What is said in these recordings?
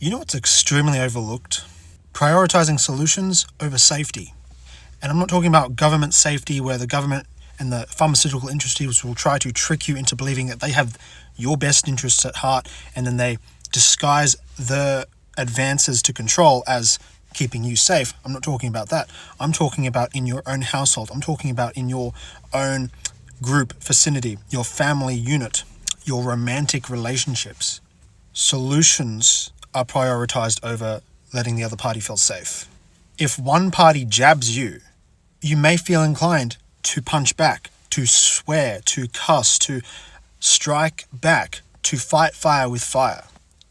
You know what's extremely overlooked? Prioritizing solutions over safety. And I'm not talking about government safety where the government and the pharmaceutical industries will try to trick you into believing that they have your best interests at heart, and then they disguise the advances to control as keeping you safe. I'm not talking about that. I'm talking about in your own household. I'm talking about in your own group vicinity, your family unit, your romantic relationships. Solutions are prioritized over letting the other party feel safe. If one party jabs you, you may feel inclined to punch back, to swear, to cuss, to strike back, to fight fire with fire.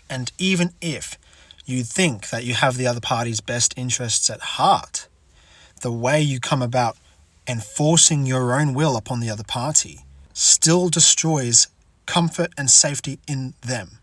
And even if you think that you have the other party's best interests at heart, the way you come about enforcing your own will upon the other party still destroys comfort and safety in them.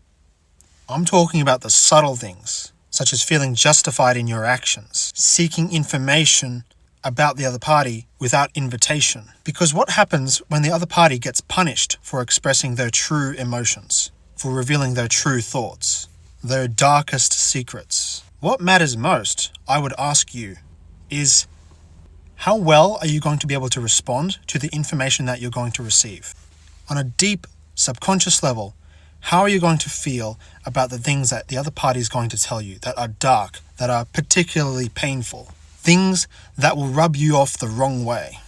I'm talking about the subtle things, such as feeling justified in your actions, seeking information about the other party without invitation. Because what happens when the other party gets punished for expressing their true emotions, for revealing their true thoughts, their darkest secrets? What matters most, I would ask you, is how well are you going to be able to respond to the information that you're going to receive? On a deep, subconscious level, how are you going to feel about the things that the other party is going to tell you that are dark, that are particularly painful, things that will rub you off the wrong way?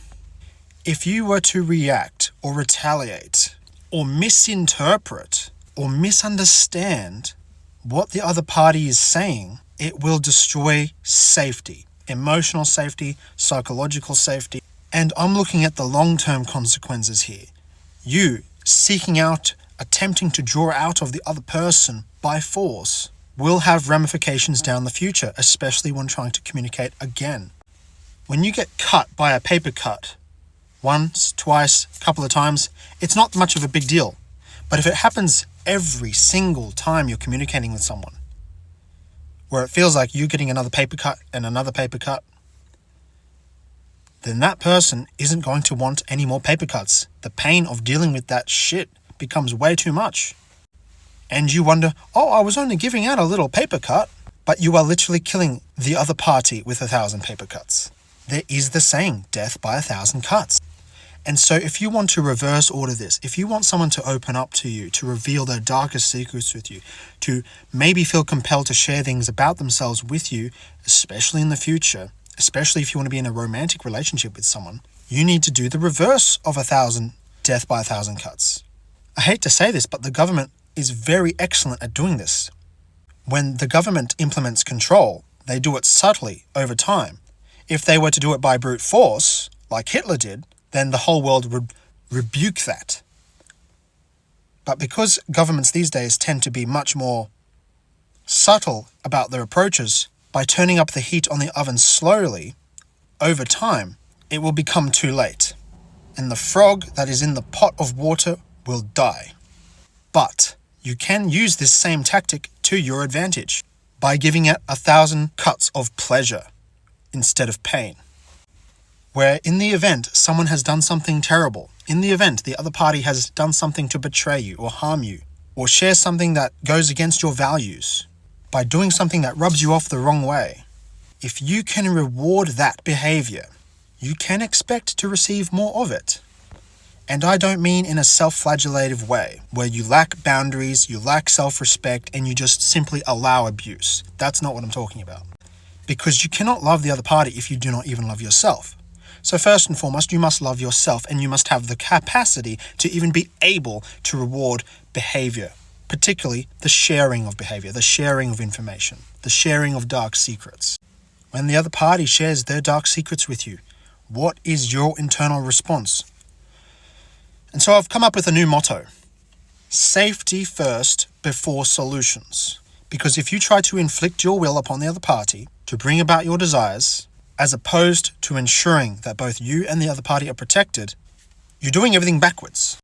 If you were to react or retaliate or misinterpret or misunderstand what the other party is saying, it will destroy safety, emotional safety, psychological safety. And I'm looking at the long-term consequences here. You seeking out, attempting to draw out of the other person by force will have ramifications down the future, especially when trying to communicate again. When you get cut by a paper cut, once, twice, a couple of times, it's not much of a big deal. But if it happens every single time you're communicating with someone, where it feels like you're getting another paper cut and another paper cut, then that person isn't going to want any more paper cuts. The pain of dealing with that shit becomes way too much. And you wonder, oh, I was only giving out a little paper cut, but you are literally killing the other party with 1,000 paper cuts. There is the saying, death by 1,000 cuts. And so if you want to reverse order this, if you want someone to open up to you, to reveal their darkest secrets with you, to maybe feel compelled to share things about themselves with you, especially in the future, especially if you want to be in a romantic relationship with someone, you need to do the reverse of 1,000 death by 1,000 cuts. I hate to say this, but the government is very excellent at doing this. When the government implements control, they do it subtly over time. If they were to do it by brute force, like Hitler did, then the whole world would rebuke that. But because governments these days tend to be much more subtle about their approaches, by turning up the heat on the oven slowly, over time, it will become too late. And the frog that is in the pot of water will die. But you can use this same tactic to your advantage by giving it 1,000 cuts of pleasure instead of pain. Where in the event someone has done something terrible, in the event the other party has done something to betray you or harm you, or share something that goes against your values, by doing something that rubs you off the wrong way, if you can reward that behavior, you can expect to receive more of it. And I don't mean in a self-flagellative way, where you lack boundaries, you lack self-respect, and you just simply allow abuse. That's not what I'm talking about. Because you cannot love the other party if you do not even love yourself. So first and foremost, you must love yourself, and you must have the capacity to even be able to reward behavior, particularly the sharing of behavior, the sharing of information, the sharing of dark secrets. When the other party shares their dark secrets with you, what is your internal response? And so I've come up with a new motto: safety first before solutions. Because if you try to inflict your will upon the other party to bring about your desires, as opposed to ensuring that both you and the other party are protected, you're doing everything backwards.